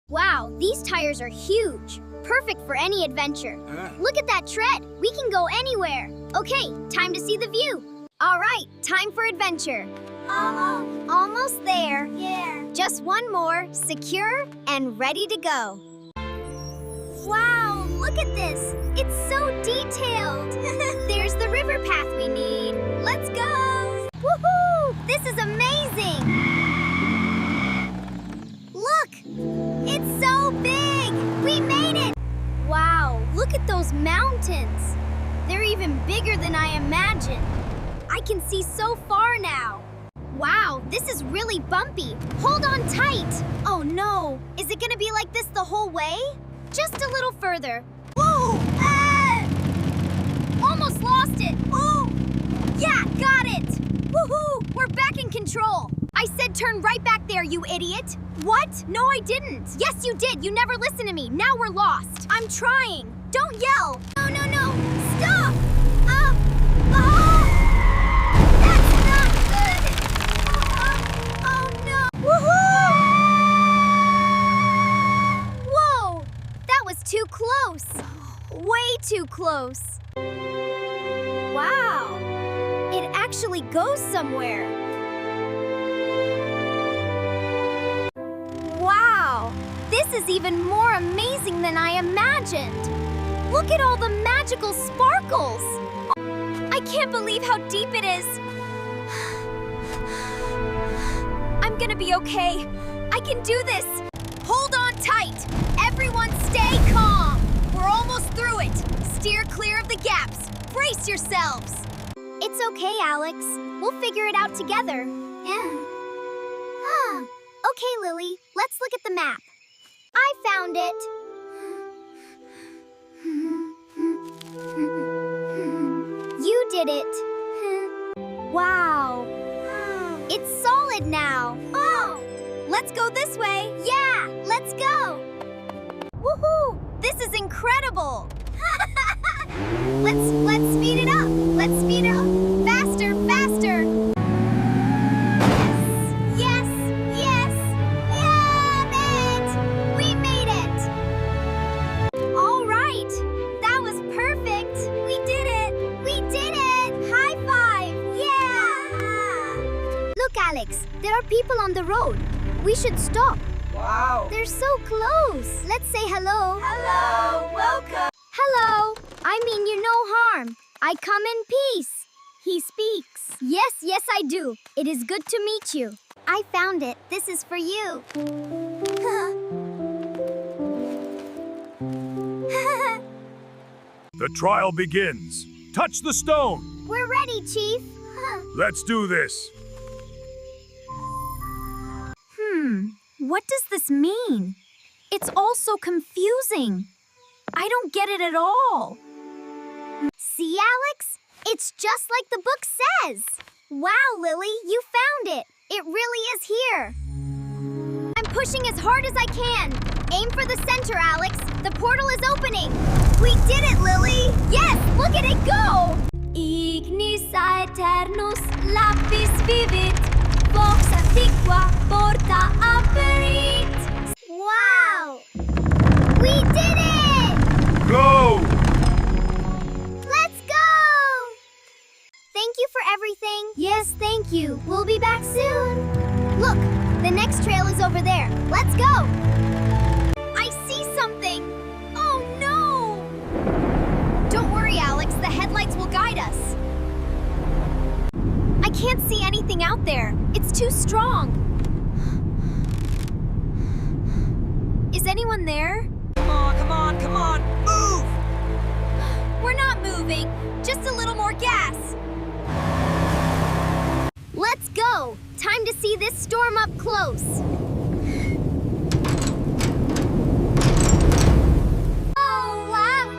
Wow, these tires are huge. Perfect for any adventure. Look at that tread. We can go anywhere. Okay, time to see the view. All right, time for adventure. Almost there. Yeah. Just one more, secure and ready to go. Wow, look at this. It's so detailed. There's the river path we need. Let's go. Woohoo! This is amazing. Look, it's so big. We made it. Wow, look at those mountains. They're even bigger than I imagined. I can see so far now. Wow, this is really bumpy. Hold on tight. Oh no, is it gonna be like this the whole way? Just a little further. Whoa! Almost lost it. Oh! Yeah, got it. Woohoo! We're back in control. I said turn right back there, you idiot. What? No, I didn't. Yes, you did. You never listened to me. Now we're lost. I'm trying. Don't yell. No, no, no. Stop. That's not good. Oh, no. Woohoo! Whoa. That was too close. Way too close. Wow. It actually goes somewhere. Wow. This is even more amazing than I imagined. Look at all the magical sparkles. I can't believe how deep it is. I'm gonna be okay. I can do this. Hold on tight. Everyone stay calm. We're almost through it. Steer clear of the gaps. Brace yourselves. It's okay, Alex. We'll figure it out together. Yeah. Okay, Lily. Let's look at the map. I found it. You did it. Wow. It's solid now. Oh! Let's go this way. Yeah, let's go. Woohoo! This is incredible. Let's speed it up. Let's speed it up. Faster, faster. Yes, yes, yes. We made it. All right. That was perfect. We did it. We did it. High five. Yeah. Look, Alex. There are people on the road. We should stop. Wow. They're so close. Let's say hello. Hello. Welcome. Hello. I mean you no harm. I come in peace. He speaks. Yes, yes, I do. It is good to meet you. I found it. This is for you. The trial begins. Touch the stone. We're ready, Chief. Let's do this. What does this mean? It's all so confusing. I don't get it at all. See, Alex? It's just like the book says. Wow, Lily, you found it. It really is here. I'm pushing as hard as I can. Aim for the center, Alex. The portal is opening. We did it, Lily. Yes, look at it go. Ignis aeternus lapis vivit. Vox antiqua porta aperit. Wow! We did it! Go! Let's go! Thank you for everything. Yes, thank you. We'll be back soon. Look, the next trail is over there. Let's go! I see something! Oh no! Don't worry, Alex. The headlights will guide us. I can't see anything out there. It's too strong. Is anyone there? Come on, come on, come on. Move! We're not moving. Just a little more gas. Let's go. Time to see this storm up close. Oh, wow.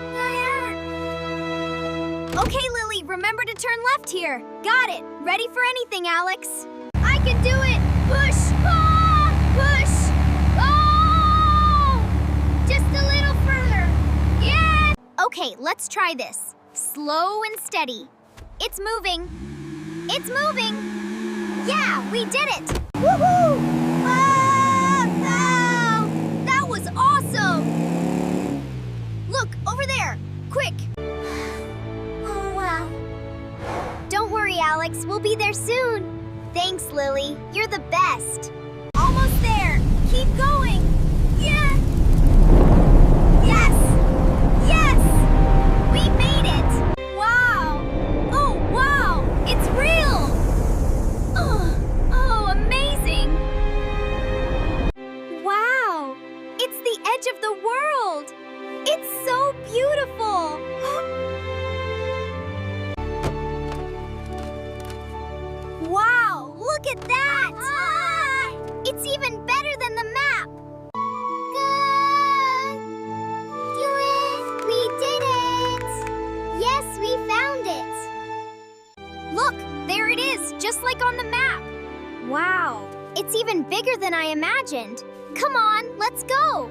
Okay, Lily, remember to turn left here. Got it. Ready for anything, Alex. I can do it. Push. Ah, push. Oh! Just a little further. Yeah. Okay, let's try this. Slow and steady. It's moving. It's moving. Yeah, we did it. Woohoo! Oh, no! That was there soon. Thanks, Lily. You're the best. Almost there. Keep going. Yeah. Yes. Yes. We made it. Wow. Oh, wow. It's real. Oh, amazing. Wow. It's the edge of the world. It's so beautiful. Wow, look at that! It's even better than the map! Do it! We did it! Yes, we found it! Look, there it is, just like on the map! Wow, it's even bigger than I imagined. Come on, let's go!